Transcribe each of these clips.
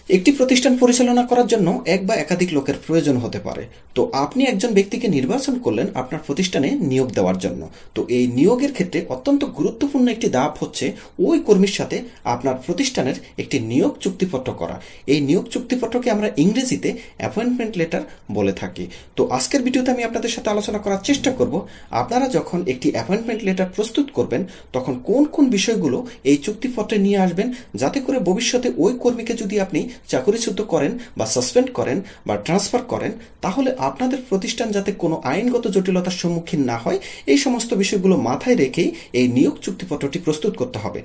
একটি প্রতিষ্ঠান পরিচালনা করার জন্য এক বা একাধিক লোকের প্রয়োজন হতে পারে। তো আপনি একজন ব্যক্তিকে নির্বাচন করলেন আপনার প্রতিষ্ঠানে নিয়োগ দেওয়ার জন্য। তো এই নিয়োগের ক্ষেত্রে অত্যন্ত গুরুত্বপূর্ণ একটি ধাপ হচ্ছে ওই কর্মীর সাথে আপনার প্রতিষ্ঠানের একটি নিয়োগ চুক্তিপত্র করা। এই নিয়োগ চুক্তিপত্রকে আমরা ইংরেজিতে অ্যাপয়েন্টমেন্ট লেটার বলে থাকি। তো আজকের ভিডিওতে আমি আপনাদের সাথে আলোচনা করার চেষ্টা করব আপনারা যখন একটি অ্যাপয়েন্টমেন্ট লেটার প্রস্তুত করবেন তখন কোন কোন বিষয়গুলো এই চুক্তিপত্রে নিয়ে আসবেন, যাতে করে ভবিষ্যতে ওই কর্মীকে যদি আপনি চাকরিচ্যুত করেন বা সাসপেন্ড করেন বা ট্রান্সফার করেন, তাহলে আপনাদের প্রতিষ্ঠান যাতে কোনো আইনগত জটিলতার সম্মুখীন না হয়, এই সমস্ত বিষয়গুলো মাথায় রেখেই এই নিয়োগ চুক্তিপত্রটি প্রস্তুত করতে হবে।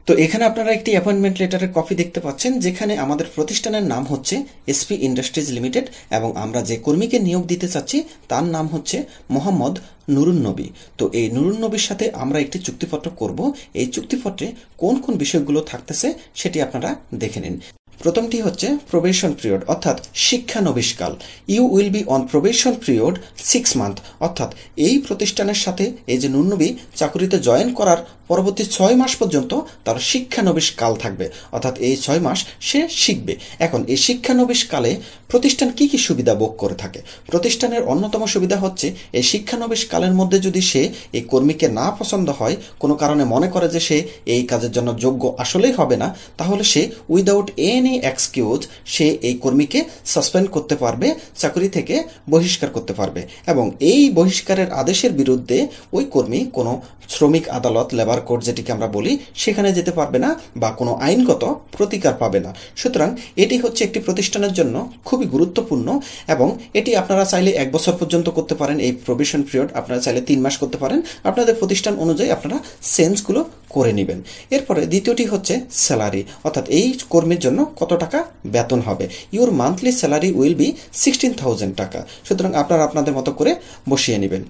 তো এখানে আপনারা একটি অ্যাপয়েন্টমেন্ট লেটারের কপি দেখতে পাচ্ছেন, যেখানে আমাদের প্রতিষ্ঠানের নাম হচ্ছে এসপি ইন্ডাস্ট্রিজ লিমিটেড এবং আমরা যে কর্মীকে নিয়োগ দিতে চাচ্ছি তার নাম হচ্ছে মোহাম্মদ নুরুন নবী। তো এই নুরুন নবীর সাথে আমরা একটি চুক্তিপত্র করব। এই চুক্তিপত্রে কোন কোন বিষয়গুলো থাকতেছে সেটি আপনারা দেখে নিন। প্রথমটি হচ্ছে প্রবেশন পিরিয়ড, অর্থাৎ শিক্ষানবিশকাল। You will be on probation period 6 month, অর্থাৎ এই প্রতিষ্ঠানের সাথে এই যে নুরুন নবী চাকরিতে জয়েন করার পরবর্তী 6 মাস পর্যন্ত তার শিক্ষানবিশকাল থাকবে, অর্থাৎ এই 6 মাস সে শিখবে। এখন এই শিক্ষানবিশকালে প্রতিষ্ঠান কি কি সুবিধা ভোগ করে থাকে? প্রতিষ্ঠানের অন্যতম সুবিধা হচ্ছে এই শিক্ষানবিশকালের মধ্যে যদি সে এই কর্মীকে না পছন্দ হয়, কোনো কারণে মনে করে যে সে এই কাজের জন্য যোগ্য আসলেই হবে না, তাহলে সে উইদাউট এনি এক্সকিউজ সে এই কর্মীকে সাসপেন্ড করতে পারবে, চাকরি থেকে বহিষ্কার করতে পারবে। এবং এই বহিষ্কারের আদেশের বিরুদ্ধে ওই কর্মী কোনো শ্রমিক আদালত, লেবার কোর্ট যেটিকে আমরা বলি, সেখানে যেতে পারবে না বা কোনো আইনগত প্রতিকার পাবে না। সুতরাং এটি হচ্ছে একটি প্রতিষ্ঠানের জন্য খুবই গুরুত্বপূর্ণ এবং এটি আপনারা চাইলে 1 বছর পর্যন্ত করতে পারেন। এই প্রবেশন পিরিয়ড আপনারা চাইলে 3 মাস করতে পারেন। আপনাদের প্রতিষ্ঠান অনুযায়ী আপনারা চেঞ্জগুলো করে নেবেন। এরপরে দ্বিতীয়টি হচ্ছে স্যালারি, অর্থাৎ এই কর্মীর জন্য কত টাকা বেতন হবে। Your monthly salary will be 16,000 টাকা। সুতরাং আপনারা আপনাদের মতো করে বসিয়ে নেবেন।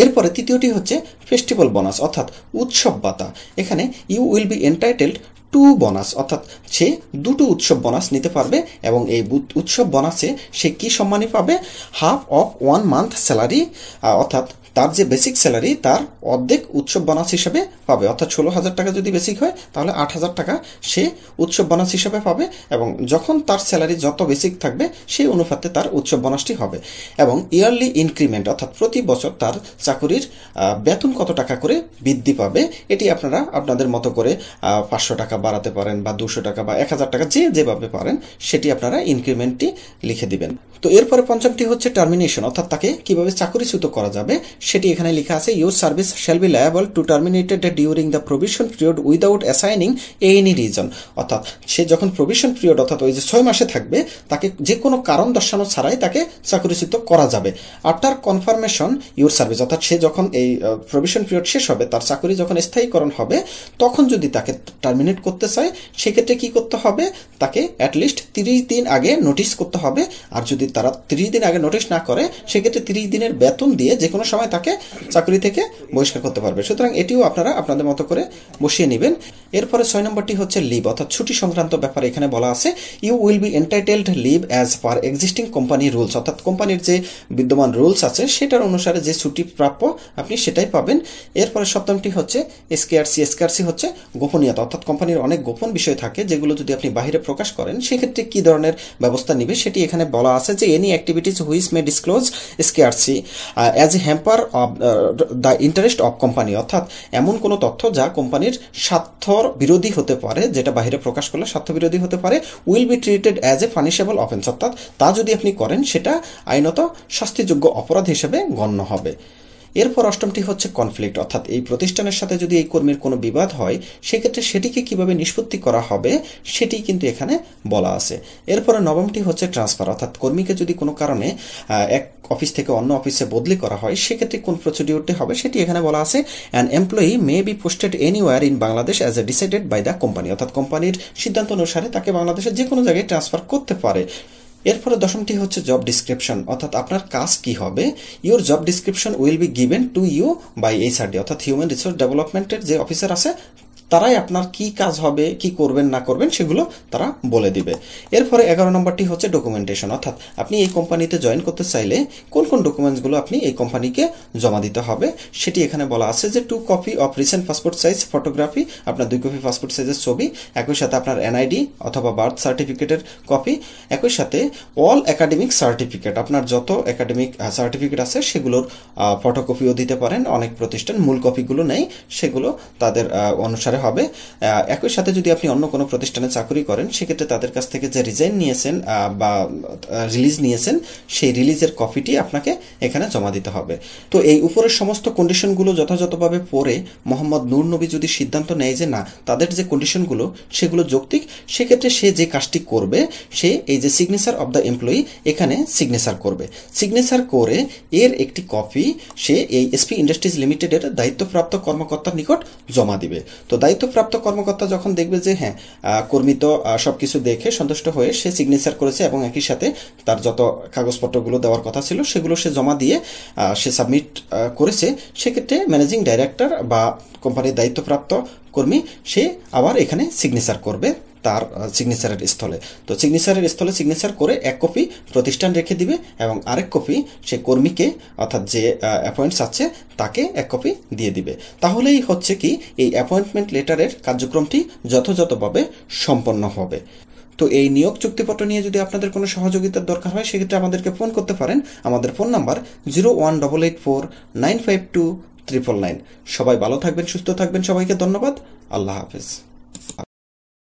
এরপরে তৃতীয়টি হচ্ছে ফেস্টিভ্যাল বোনাস, অর্থাৎ উৎসব ভাতা। এখানে you will be entitled 2 bonus, অর্থাৎ সে 2টো উৎসব বোনাস নিতে পারবে এবং এই উৎসব বোনাসে সে কি সম্মানী পাবে? হাফ অফ 1 মান্থ স্যালারি, অর্থাৎ তার যে বেসিক স্যালারি তার অর্ধেক উৎসব বোনাস হিসেবে পাবে। অর্থাৎ 16,000 টাকা যদি বেসিক হয় তাহলে 8,000 টাকা সে উৎসব বোনাস হিসেবে পাবে এবং যখন তার স্যালারি যত বেসিক থাকবে সেই অনুপাতে তার উৎসব বোনাসটি হবে। এবং ইয়ারলি ইনক্রিমেন্ট, অর্থাৎ প্রতি বছর তার চাকরির বেতন কত টাকা করে বৃদ্ধি পাবে, এটি আপনারা আপনাদের মতো করে 500 টাকা বাড়াতে পারেন বা 200 টাকা বা 1,000 টাকা যে যেভাবে পারেন সেটি আপনারা ইনক্রিমেন্টটি লিখে দিবেন। তো এরপরে পঞ্চমটি হচ্ছে টার্মিনেশন, অর্থাৎ তাকে কিভাবে চাকরিচ্যুত করা যাবে সেটি এখানে লেখা আছে। Your service shall be liable to terminated during the provision period without assigning any reason, অর্থাৎ সে যখন প্রভিশন পিরিয়ড অর্থাৎ ওই যে 6 মাসে থাকবে তাকে যে কোনো কারণ দর্শানো ছাড়াই তাকে চাকরিচ্যুত করা যাবে। আফটার কনফার্মেশন ইউর সার্ভিস, অর্থাৎ সে যখন এই প্রভিশন পিরিয়ড শেষ হবে, তার চাকরি যখন স্থায়ীকরণ হবে, তখন যদি তাকে টার্মিনেট করতে চায় সেক্ষেত্রে কি করতে হবে? তাকে অ্যাটলিস্ট 30 দিন আগে নোটিশ করতে হবে। আর যদি তারা 30 দিন আগে নোটিশ না করে সেক্ষেত্রে 30 দিনের বেতন দিয়ে যে কোনো সময় তাকে চাকরি থেকে বহিষ্কার করতে পারবে। সুতরাং এটিও আপনারা আপনাদের মতো করে বসিয়ে নেবেন। এরপরে 6 নম্বরটি হচ্ছে লিভ, অর্থাৎ ছুটি সংক্রান্ত ব্যাপারে এখানে বলা আছে you will be entitled leave as per existing company rules, অর্থাৎ কোম্পানির যে বিদ্যমান রুলস আছে সেটার অনুসারে যে ছুটি প্রাপ্য আপনি সেটাই পাবেন। এরপরে সপ্তমটি হচ্ছে এসকেআরসি। এসকেআরসি হচ্ছে গোপনীয়তা, অর্থাৎ কোম্পানির অনেক গোপন বিষয় থাকে যেগুলো যদি আপনি বাহিরে প্রকাশ করেন সেক্ষেত্রে কি ধরনের ব্যবস্থা নিবে সেটি এখানে বলা আছে যে any activities which may disclose SKRC as a hamper of the interest of company, অর্থাৎ এমন কোনো তথ্য যা কোম্পানির স্বার্থর বিরোধী হতে পারে, যেটা বাহিরে প্রকাশ করলে স্বার্থ বিরোধী হতে পারে, will be treated as a punishable offence, অর্থাৎ তা যদি আপনি করেন সেটা আইনত শাস্তিযোগ্য অপরাধ হিসেবে গণ্য হবে। এরপর অষ্টমটি হচ্ছে কনফ্লিক্ট, অর্থাৎ এই প্রতিষ্ঠানের সাথে যদি এই কর্মীর কোনো বিবাদ হয় সেক্ষেত্রে সেটিকে কিভাবে নিষ্পত্তি করা হবে সেটি কিন্তু এখানে বলা আছে। এরপরে নবমটি হচ্ছে ট্রান্সফার, অর্থাৎ কর্মীকে যদি কোনো কারণে এক অফিস থেকে অন্য অফিসে বদলি করা হয় সেক্ষেত্রে কোন প্রসিডিউরটি হবে সেটি এখানে বলা আছে। An employee may be posted anywhere in Bangladesh as a decided by the company, অর্থাৎ কোম্পানির সিদ্ধান্ত অনুসারে তাকে বাংলাদেশের যে কোনো জায়গায় ট্রান্সফার করতে পারে। এরপরে দশমটি হচ্ছে জব ডিসক্রিপশন, অর্থাৎ আপনার কাজ কি হবে। Your job description will be given to you by HRD, অর্থাৎ হিউম্যান রিসোর্স ডেভেলপমেন্টের যে অফিসার আছে তারাই আপনার কি কাজ হবে, কি করবেন না করবেন সেগুলো তারা বলে দিবে। এরপরে 11 নম্বরটি হচ্ছে ডকুমেন্টেশন, অর্থাৎ আপনি এই কোম্পানিতে জয়েন করতে চাইলে কোন কোন ডকুমেন্টসগুলো আপনি এই কোম্পানিকে জমা দিতে হবে সেটি এখানে বলা আছে যে 2 copy of recent passport size photography, আপনার 2 কপি পাসপোর্ট সাইজের ছবি, একই সাথে আপনার এনআইডি অথবা বার্থ সার্টিফিকেটের কপি, একই সাথে অল একাডেমিক সার্টিফিকেট, আপনার যত একাডেমিক সার্টিফিকেট আছে সেগুলোর ফটোকপিও দিতে পারেন। অনেক প্রতিষ্ঠান মূল কপিগুলো নেই, সেগুলো তাদের অনুসারে হবে। একই সাথে যদি আপনি অন্য কোনো প্রতিষ্ঠানে চাকরি করেন সেক্ষেত্রে তাদের কাছ থেকে যে রিজাইন নিয়েছেন বা রিলিজ নিয়েছেন সেই রিলিজের কপিটি আপনাকে এখানে জমা দিতে হবে। তো এই উপরের সমস্ত কন্ডিশনগুলো যথাযথভাবে পড়ে মোহাম্মদ নূর নবী যদি সিদ্ধান্ত নেয় যে না তাদের যে কন্ডিশনগুলো সেগুলো যৌক্তিক, সেক্ষেত্রে সে যে কাজটি করবে সে এই যে সিগনেচার অব দ্য এমপ্লয়ি এখানে সিগনেচার করবে। সিগনেচার করে এর একটি কপি সে এই এসপি ইন্ডাস্ট্রিজ লিমিটেডের দায়িত্বপ্রাপ্ত কর্মকর্তার নিকট জমা দিবে। তো দায়িত্বপ্রাপ্ত কর্মকর্তা যখন দেখবে যে হ্যাঁ কর্মী তো সবকিছু দেখে সন্তুষ্ট হয়ে সে সিগনেচার করেছে এবং একই সাথে তার যত কাগজপত্রগুলো দেওয়ার কথা ছিল সেগুলো সে জমা দিয়ে সে সাবমিট করেছে, সেক্ষেত্রে ম্যানেজিং ডাইরেক্টর বা কোম্পানির দায়িত্বপ্রাপ্ত কর্মী সে আবার এখানে সিগনেচার করবে তার সিগনেচারের স্থলে। তো সিগনেচারের স্থলে সিগনেচার করে এক কপি প্রতিষ্ঠান রেখে দিবে এবং আরেক কপি সে কর্মীকে অর্থাৎ যে অ্যাপয়েন্টস আছে তাকে এক কপি দিয়ে দিবে। তাহলেই হচ্ছে কি এই অ্যাপয়েন্টমেন্ট লেটারের কার্যক্রমটি যথাযথভাবে সম্পন্ন হবে। তো এই নিয়োগ চুক্তিপত্র নিয়ে যদি আপনাদের কোনো সহযোগিতার দরকার হয় সেক্ষেত্রে আমাদেরকে ফোন করতে পারেন। আমাদের ফোন নাম্বার 01884952999। সবাই ভালো থাকবেন, সুস্থ থাকবেন, সবাইকে ধন্যবাদ। আল্লাহ হাফেজ।